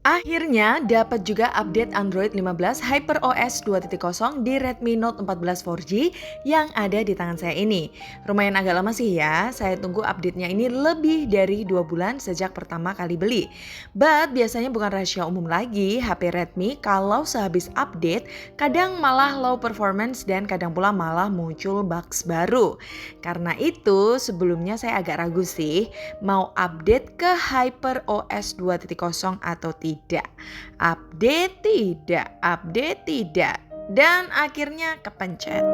Akhirnya dapat juga update Android 15 HyperOS 2.0 di Redmi Note 14 4G yang ada di tangan saya ini. Lumayan agak lama sih ya, saya tunggu update-nya ini lebih dari 2 bulan sejak pertama kali beli. But biasanya bukan rahasia umum lagi, HP Redmi kalau sehabis update kadang malah low performance dan kadang pula malah muncul bugs baru. Karena itu sebelumnya saya agak ragu sih mau update ke HyperOS 2.0 atau tidak. Update tidak. Dan akhirnya kepencet.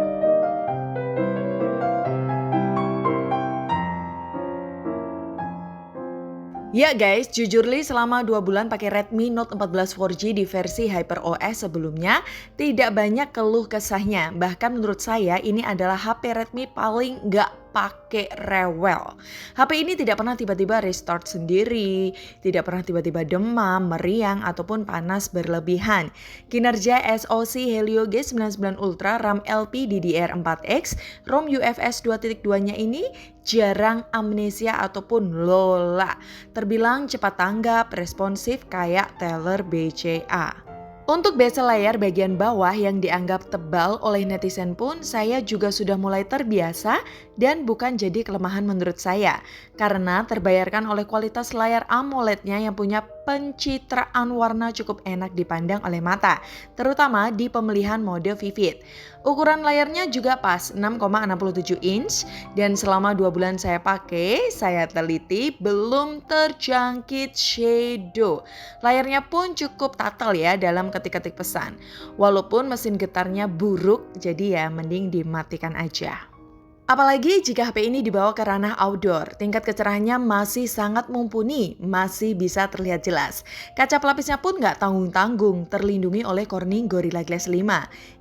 Ya guys, jujur li selama 2 bulan pakai Redmi Note 14 4G di versi HyperOS sebelumnya tidak banyak keluh kesahnya. Bahkan menurut saya ini adalah HP Redmi paling nggak pakai rewel. HP ini tidak pernah tiba-tiba restart sendiri, tidak pernah tiba-tiba demam, meriang, ataupun panas berlebihan. Kinerja SoC Helio G99 Ultra RAM LPDDR4X, ROM UFS 2.2-nya ini jarang amnesia ataupun lola. Terbilang cepat tanggap, responsif kayak Teller BCA. Untuk bezel layar bagian bawah yang dianggap tebal oleh netizen pun saya juga sudah mulai terbiasa dan bukan jadi kelemahan menurut saya. Karena terbayarkan oleh kualitas layar AMOLED-nya yang punya pencitraan warna cukup enak dipandang oleh mata, terutama di pemilihan mode vivid. Ukuran layarnya juga pas 6,67 inch dan selama 2 bulan saya pakai, saya teliti belum terjangkit shadow. Layarnya pun cukup tatal ya dalam ketik-ketik pesan. Walaupun mesin getarnya buruk, jadi ya mending dimatikan aja. Apalagi jika HP ini dibawa ke ranah outdoor, tingkat kecerahannya masih sangat mumpuni, masih bisa terlihat jelas. Kaca pelapisnya pun nggak tanggung-tanggung, terlindungi oleh Corning Gorilla Glass 5.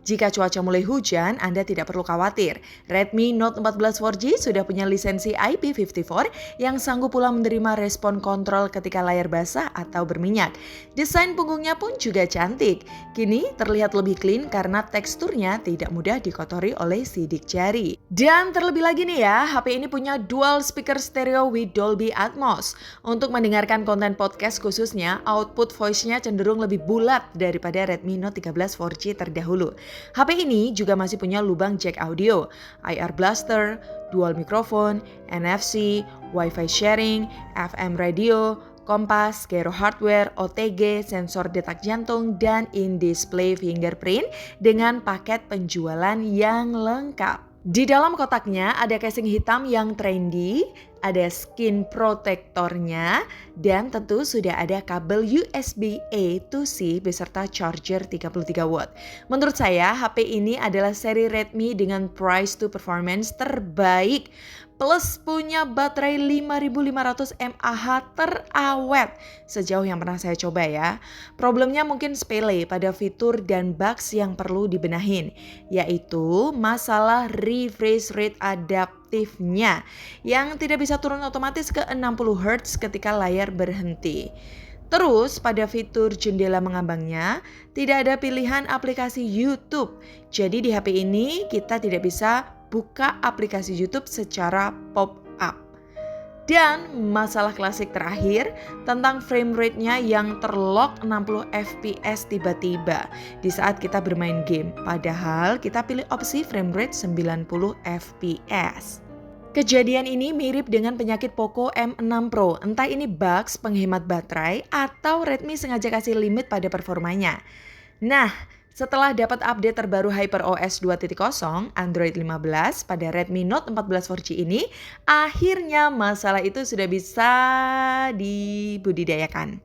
Jika cuaca mulai hujan, Anda tidak perlu khawatir. Redmi Note 14 4G sudah punya lisensi IP54 yang sanggup pula menerima respon kontrol ketika layar basah atau berminyak. Desain punggungnya pun juga cantik. Kini terlihat lebih clean karena teksturnya tidak mudah dikotori oleh sidik jari. Dan terlebih lagi nih ya, HP ini punya dual speaker stereo with Dolby Atmos. Untuk mendengarkan konten podcast khususnya, output voice-nya cenderung lebih bulat daripada Redmi Note 13 4G terdahulu. HP ini juga masih punya lubang jack audio, IR blaster, dual mikrofon, NFC, Wi-Fi sharing, FM radio, kompas, gyro hardware, OTG, sensor detak jantung, dan in-display fingerprint dengan paket penjualan yang lengkap. Di dalam kotaknya ada casing hitam yang trendy, ada skin protectornya, dan tentu sudah ada kabel USB A to C beserta charger 33 watt. Menurut saya, HP ini adalah seri Redmi dengan price to performance terbaik. Plus punya baterai 5500 mAh terawet sejauh yang pernah saya coba ya. Problemnya mungkin sepele pada fitur dan bugs yang perlu dibenahin, yaitu masalah refresh rate adaptifnya yang tidak bisa turun otomatis ke 60 Hz ketika layar berhenti. Terus pada fitur jendela mengambangnya tidak ada pilihan aplikasi YouTube. Jadi di HP ini kita tidak bisa buka aplikasi YouTube secara pop-up. Dan masalah klasik terakhir tentang frame rate-nya yang terlock 60 fps tiba-tiba di saat kita bermain game. Padahal kita pilih opsi frame rate 90 fps. Kejadian ini mirip dengan penyakit Poco M6 Pro. Entah ini bugs penghemat baterai atau Redmi sengaja kasih limit pada performanya. Nah, setelah dapat update terbaru HyperOS 2.0 Android 15 pada Redmi Note 14 4G ini, akhirnya masalah itu sudah bisa dibudidayakan.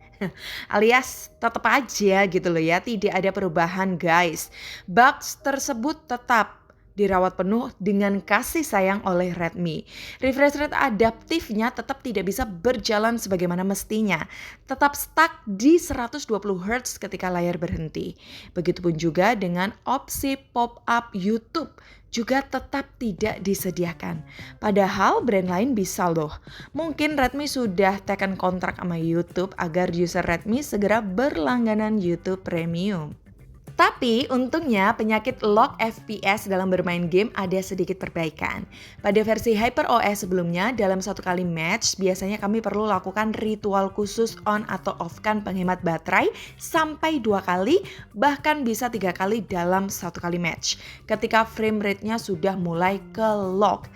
Alias tetap aja gitu loh ya, tidak ada perubahan guys. Bugs tersebut tetap dirawat penuh dengan kasih sayang oleh Redmi. Refresh rate adaptifnya tetap tidak bisa berjalan sebagaimana mestinya. Tetap stuck di 120 Hz ketika layar berhenti. Begitupun juga dengan opsi pop-up YouTube juga tetap tidak disediakan. Padahal brand lain bisa loh. Mungkin Redmi sudah tekan kontrak sama YouTube agar user Redmi segera berlangganan YouTube Premium. Tapi untungnya penyakit lock FPS dalam bermain game ada sedikit perbaikan. Pada versi HyperOS sebelumnya, dalam satu kali match, biasanya kami perlu lakukan ritual khusus on atau off-kan penghemat baterai sampai 2 kali, bahkan bisa 3 kali dalam satu kali match. Ketika frame rate-nya sudah mulai ke lock.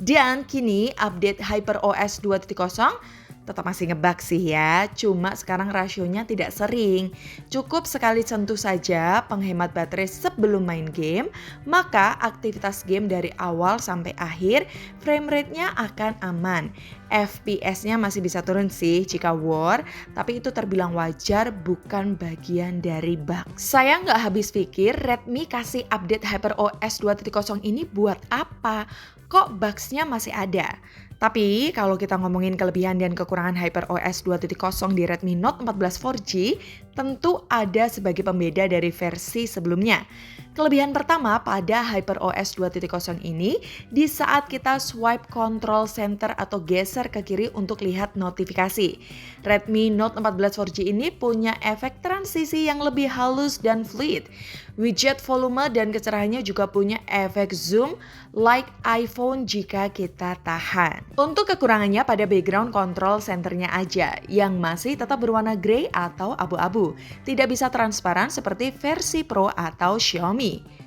Dan kini update HyperOS 2.0 tetap masih ngebug sih ya, cuma sekarang rasionya tidak sering. Cukup sekali sentuh saja penghemat baterai sebelum main game, maka aktivitas game dari awal sampai akhir frame rate-nya akan aman. FPS-nya masih bisa turun sih jika war, tapi itu terbilang wajar, bukan bagian dari bug. Saya nggak habis pikir Redmi kasih update HyperOS 2.0 ini buat apa? Kok bugs-nya masih ada? Tapi kalau kita ngomongin kelebihan dan kekurangan HyperOS 2.0 di Redmi Note 14 4G, tentu ada sebagai pembeda dari versi sebelumnya. Kelebihan pertama pada HyperOS 2.0 ini, di saat kita swipe control center atau geser ke kiri untuk lihat notifikasi. Redmi Note 14 4G ini punya efek transisi yang lebih halus dan fluid. Widget volume dan kecerahannya juga punya efek zoom like iPhone jika kita tahan. Untuk kekurangannya pada background control centernya aja, yang masih tetap berwarna grey atau abu-abu. Tidak bisa transparan seperti versi Pro atau Xiaomi.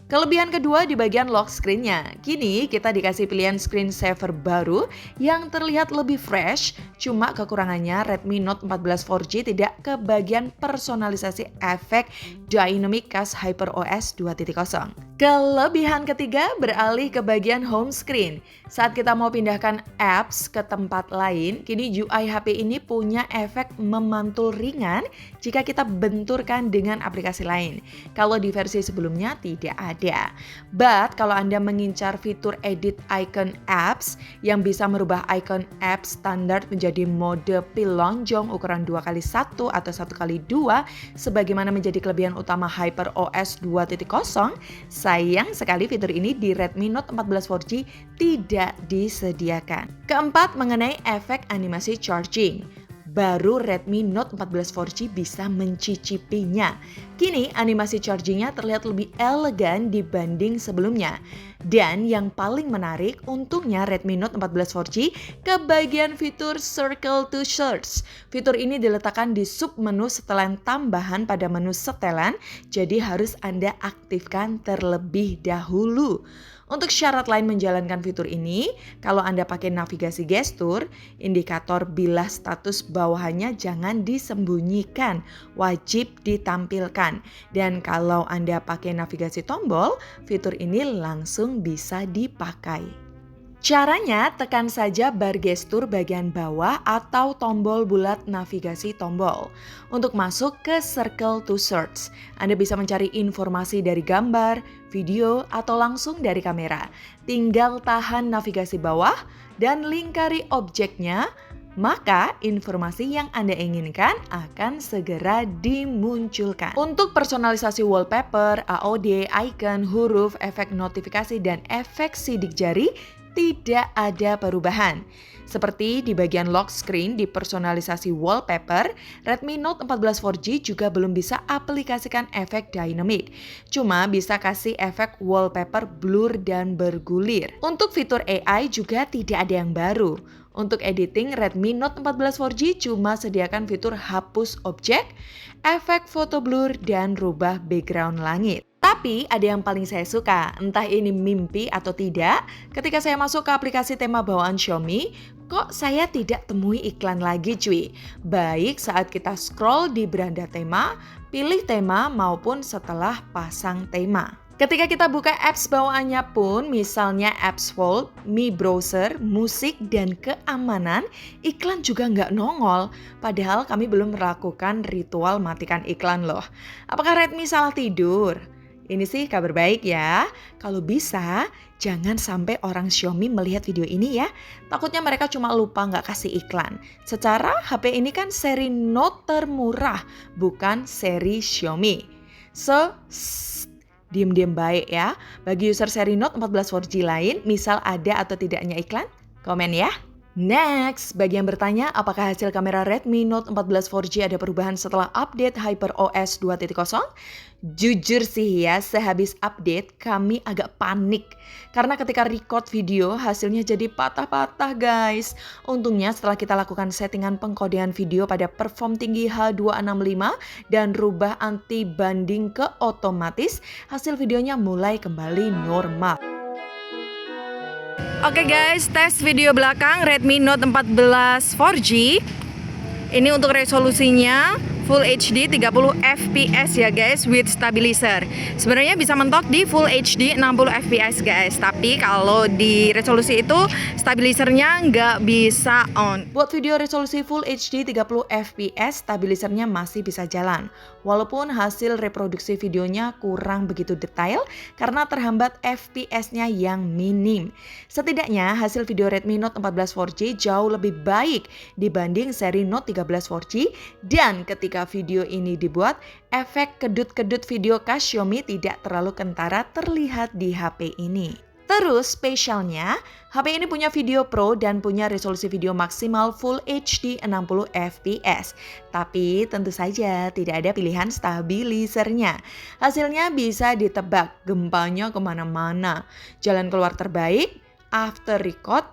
Kelebihan kedua di bagian lock screen-nya. Kini kita dikasih pilihan screensaver baru yang terlihat lebih fresh, cuma kekurangannya Redmi Note 14 4G tidak kebagian personalisasi efek dynamic khas HyperOS 2.0. Kelebihan ketiga beralih ke bagian home screen. Saat kita mau pindahkan apps ke tempat lain, kini UI HP ini punya efek memantul ringan jika kita benturkan dengan aplikasi lain. Kalau di versi sebelumnya tidak ada. But kalau Anda mengincar fitur edit icon apps yang bisa merubah icon apps standar menjadi mode pilonjong ukuran 2x1 atau 1x2 sebagaimana menjadi kelebihan utama HyperOS 2.0, sayang sekali fitur ini di Redmi Note 14 4G tidak disediakan. Keempat, mengenai efek animasi charging. Baru Redmi Note 14 4G bisa mencicipinya. Kini animasi chargingnya terlihat lebih elegan dibanding sebelumnya. Dan yang paling menarik, untungnya Redmi Note 14 4G ke bagian fitur Circle to Search. Fitur ini diletakkan di sub menu setelan tambahan pada menu setelan, jadi harus Anda aktifkan terlebih dahulu. Untuk syarat lain menjalankan fitur ini, kalau Anda pakai navigasi gestur, indikator bilas status bawahannya jangan disembunyikan, wajib ditampilkan. Dan kalau Anda pakai navigasi tombol, fitur ini langsung bisa dipakai. Caranya, tekan saja bar gestur bagian bawah atau tombol bulat navigasi tombol. Untuk masuk ke Circle to Search, Anda bisa mencari informasi dari gambar, video, atau langsung dari kamera. Tinggal tahan navigasi bawah dan lingkari objeknya, maka informasi yang Anda inginkan akan segera dimunculkan. Untuk personalisasi wallpaper, AOD, icon, huruf, efek notifikasi, dan efek sidik jari, tidak ada perubahan. Seperti di bagian lock screen di personalisasi wallpaper, Redmi Note 14 4G juga belum bisa aplikasikan efek dynamic. Cuma bisa kasih efek wallpaper blur dan bergulir. Untuk fitur AI juga tidak ada yang baru. Untuk editing, Redmi Note 14 4G cuma sediakan fitur hapus objek, efek foto blur, dan rubah background langit. Tapi ada yang paling saya suka, entah ini mimpi atau tidak, ketika saya masuk ke aplikasi tema bawaan Xiaomi, kok saya tidak temui iklan lagi cuy. Baik saat kita scroll di beranda tema, pilih tema maupun setelah pasang tema. Ketika kita buka apps bawaannya pun, misalnya apps Vault, Mi Browser, musik, dan keamanan, iklan juga nggak nongol. Padahal kami belum melakukan ritual matikan iklan loh. Apakah Redmi salah tidur? Ini sih kabar baik ya. Kalau bisa, jangan sampai orang Xiaomi melihat video ini ya. Takutnya mereka cuma lupa nggak kasih iklan. Secara HP ini kan seri Note termurah, bukan seri Xiaomi. So, diem-diem baik ya. Bagi user seri Note 14 4G lain, misal ada atau tidaknya iklan, komen ya. Next, bagi yang bertanya apakah hasil kamera Redmi Note 14 4G ada perubahan setelah update HyperOS 2.0? Jujur sih ya, sehabis update kami agak panik. Karena ketika record video hasilnya jadi patah-patah guys. Untungnya setelah kita lakukan settingan pengkodean video pada perform tinggi H265 dan rubah anti banding ke otomatis, hasil videonya mulai kembali normal. Oke guys, tes video belakang Redmi Note 14 4G. Ini untuk resolusinya Full HD 30 fps ya guys, with stabilizer. Sebenarnya bisa mentok di Full HD 60 fps guys, tapi kalau di resolusi itu stabilizernya nggak bisa on. Buat video resolusi Full HD 30 fps, stabilizernya masih bisa jalan. Walaupun hasil reproduksi videonya kurang begitu detail karena terhambat fps-nya yang minim. Setidaknya hasil video Redmi Note 14 4G jauh lebih baik dibanding seri Note 13 4G, dan ketika video ini dibuat, efek kedut-kedut video khas Xiaomi tidak terlalu kentara terlihat di HP ini. Terus spesialnya, HP ini punya video Pro dan punya resolusi video maksimal Full HD 60 fps. Tapi tentu saja tidak ada pilihan stabilizernya. Hasilnya bisa ditebak, gempanya kemana-mana. Jalan keluar terbaik, after record,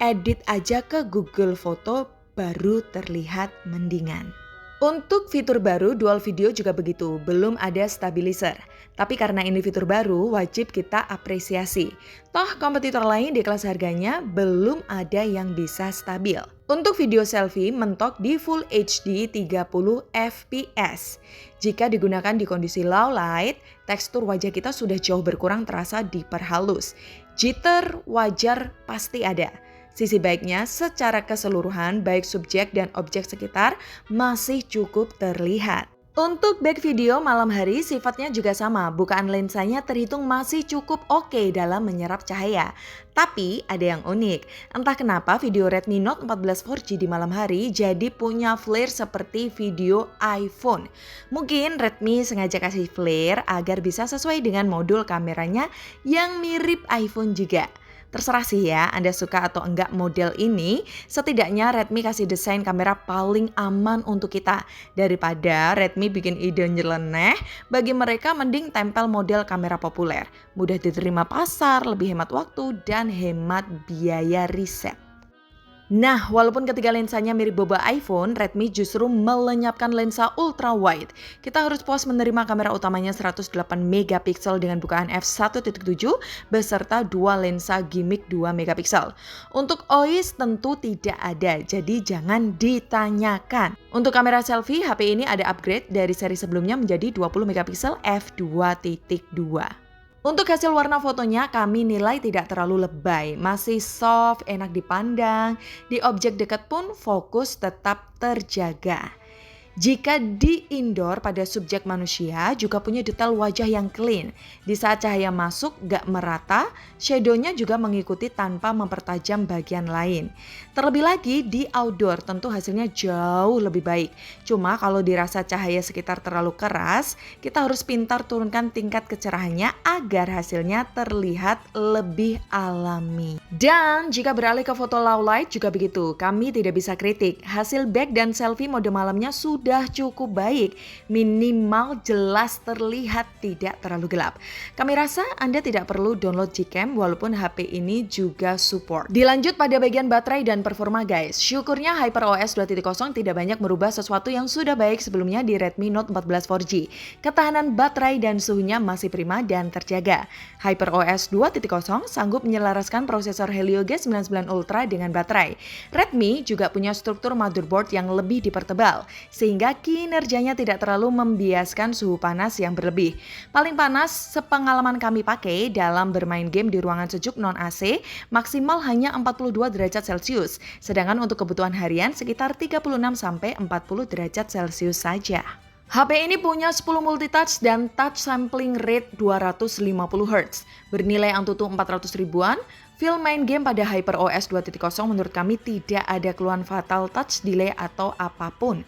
edit aja ke Google Foto baru terlihat mendingan. Untuk fitur baru dual video juga begitu, belum ada stabilizer. Tapi karena ini fitur baru, wajib kita apresiasi. Toh kompetitor lain di kelas harganya belum ada yang bisa stabil. Untuk video selfie mentok di Full HD 30 fps. Jika digunakan di kondisi low light, tekstur wajah kita sudah jauh berkurang terasa diperhalus. Jitter wajar pasti ada. Sisi baiknya secara keseluruhan baik subjek dan objek sekitar masih cukup terlihat. Untuk back video malam hari sifatnya juga sama, bukaan lensanya terhitung masih cukup oke dalam menyerap cahaya. Tapi ada yang unik, entah kenapa video Redmi Note 14 4G di malam hari jadi punya flare seperti video iPhone. Mungkin Redmi sengaja kasih flare agar bisa sesuai dengan modul kameranya yang mirip iPhone juga. Terserah sih ya, Anda suka atau enggak model ini, setidaknya Redmi kasih desain kamera paling aman untuk kita. Daripada Redmi bikin ide nyeleneh, bagi mereka mending tempel model kamera populer. Mudah diterima pasar, lebih hemat waktu, dan hemat biaya riset. Nah, walaupun ketiga lensanya mirip boba iPhone, Redmi justru melenyapkan lensa ultra wide. Kita harus puas menerima kamera utamanya 108 megapiksel dengan bukaan f1.7 beserta dua lensa gimmick 2 megapiksel. Untuk OIS tentu tidak ada, jadi jangan ditanyakan. Untuk kamera selfie, HP ini ada upgrade dari seri sebelumnya menjadi 20 megapiksel f2.2. Untuk hasil warna fotonya kami nilai tidak terlalu lebay, masih soft, enak dipandang, di objek dekat pun fokus tetap terjaga. Jika di indoor pada subjek manusia juga punya detail wajah yang clean. Di saat cahaya masuk gak merata, shadownya juga mengikuti tanpa mempertajam bagian lain. Terlebih lagi di outdoor tentu hasilnya jauh lebih baik. Cuma kalau dirasa cahaya sekitar terlalu keras, kita harus pintar turunkan tingkat kecerahannya agar hasilnya terlihat lebih alami. Dan jika beralih ke foto low light juga begitu, kami tidak bisa kritik. Hasil back dan selfie mode malamnya sudah cukup baik, minimal jelas terlihat tidak terlalu gelap. Kami rasa Anda tidak perlu download Gcam walaupun HP ini juga support. Dilanjut pada bagian baterai dan performa guys. Syukurnya HyperOS 2.0 tidak banyak merubah sesuatu yang sudah baik sebelumnya di Redmi Note 14 4G. Ketahanan baterai dan suhunya masih prima dan terjaga. HyperOS 2.0 sanggup menyelaraskan prosesor Helio G99 Ultra dengan baterai. Redmi juga punya struktur motherboard yang lebih dipertebal, sehingga kinerjanya tidak terlalu membiaskan suhu panas yang berlebih. Paling panas sepengalaman kami pakai dalam bermain game di ruangan sejuk non-AC maksimal hanya 42 derajat Celcius, sedangkan untuk kebutuhan harian sekitar 36-40 derajat Celcius saja. HP ini punya 10 multitouch dan touch sampling rate 250 Hz. Bernilai Antutu 400 ribuan, feel main game pada HyperOS 2.0 menurut kami tidak ada keluhan fatal touch delay atau apapun.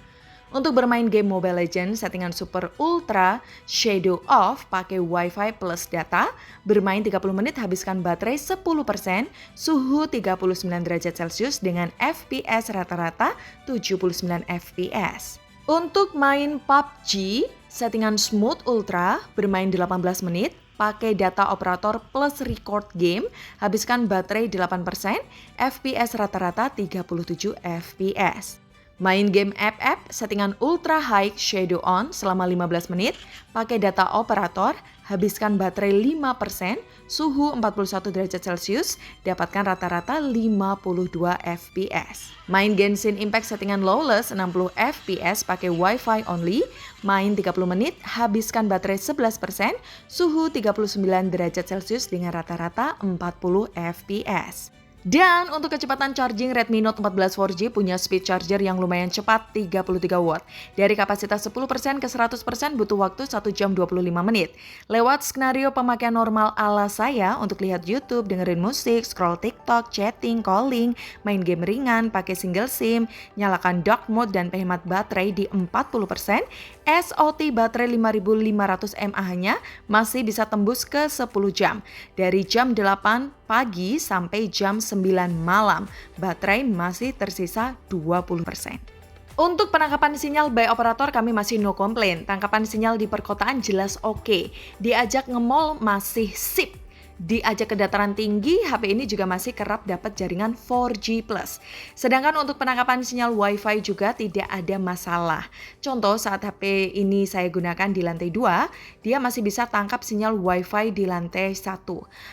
Untuk bermain game Mobile Legends, settingan Super Ultra Shadow Off pakai Wi-Fi plus data, bermain 30 menit habiskan baterai 10%, suhu 39 derajat Celcius dengan FPS rata-rata 79 FPS. Untuk main PUBG, settingan Smooth Ultra, bermain 18 menit, pakai data operator plus record game, habiskan baterai 8%, FPS rata-rata 37 FPS. Main game FF, settingan Ultra High Shadow On selama 15 menit, pakai data operator, habiskan baterai 5%, suhu 41 derajat Celcius, dapatkan rata-rata 52 FPS. Main Genshin Impact settingan Lawless 60 FPS pakai Wi-Fi only, main 30 menit, habiskan baterai 11%, suhu 39 derajat Celcius dengan rata-rata 40 FPS. Dan untuk kecepatan charging, Redmi Note 14 4G punya speed charger yang lumayan cepat 33 watt. Dari kapasitas 10% ke 100% butuh waktu 1 jam 25 menit. Lewat skenario pemakaian normal ala saya untuk lihat YouTube, dengerin musik, scroll TikTok, chatting, calling, main game ringan, pakai single SIM, nyalakan dark mode dan penghemat baterai di 40%, SOT baterai 5500 mAh-nya masih bisa tembus ke 10 jam. Dari jam 8 pagi sampai jam 9 malam, baterai masih tersisa 20%. Untuk penangkapan sinyal by operator kami masih no complaint. Tangkapan sinyal di perkotaan jelas oke. Diajak nge-mall masih sip. Diajak ke dataran tinggi, HP ini juga masih kerap dapat jaringan 4G+. Sedangkan untuk penangkapan sinyal Wi-Fi juga tidak ada masalah. Contoh saat HP ini saya gunakan di lantai 2, dia masih bisa tangkap sinyal Wi-Fi di lantai 1.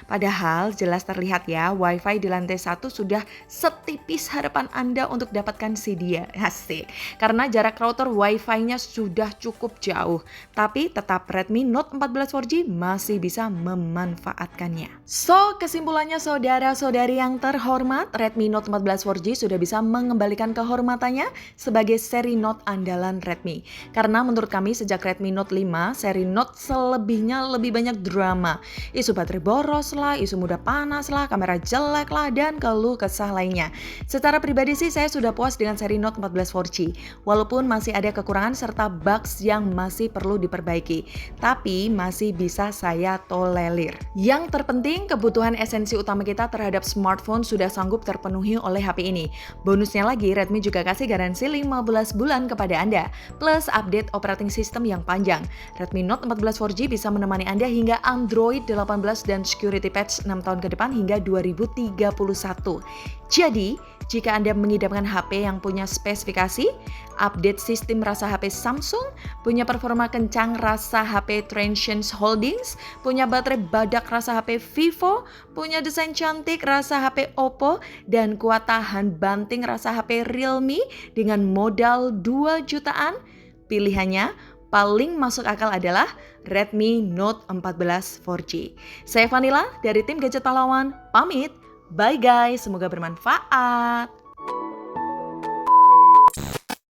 Padahal jelas terlihat ya, Wi-Fi di lantai 1 sudah setipis harapan Anda untuk dapatkan si dia. Asik. Karena jarak router Wi-Fi-nya sudah cukup jauh. Tapi tetap Redmi Note 14 4G masih bisa memanfaatkannya. So, kesimpulannya saudara-saudari yang terhormat, Redmi Note 14 4G sudah bisa mengembalikan kehormatannya sebagai seri Note andalan Redmi. Karena menurut kami sejak Redmi Note 5, seri Note selebihnya lebih banyak drama. Isu baterai boros lah, isu mudah panas lah, kamera jelek lah, dan keluh kesah lainnya. Secara pribadi sih saya sudah puas dengan seri Note 14 4G. Walaupun masih ada kekurangan serta bugs yang masih perlu diperbaiki. Tapi masih bisa saya tolerir. Yang terpenting, kebutuhan esensi utama kita terhadap smartphone sudah sanggup terpenuhi oleh HP ini. Bonusnya lagi, Redmi juga kasih garansi 15 bulan kepada Anda, plus update operating system yang panjang. Redmi Note 14 4G bisa menemani Anda hingga Android 18 dan security patch 6 tahun ke depan hingga 2031. Jadi, jika Anda mengidamkan HP yang punya spesifikasi, update sistem rasa HP Samsung, punya performa kencang rasa HP Transsion Holdings, punya baterai badak rasa HP Vivo, punya desain cantik rasa HP Oppo, dan kuat tahan banting rasa HP Realme dengan modal 2 jutaan, pilihannya paling masuk akal adalah Redmi Note 14 4G. Saya Vanilla dari tim Gadget Pahlawan, pamit. Bye guys, semoga bermanfaat.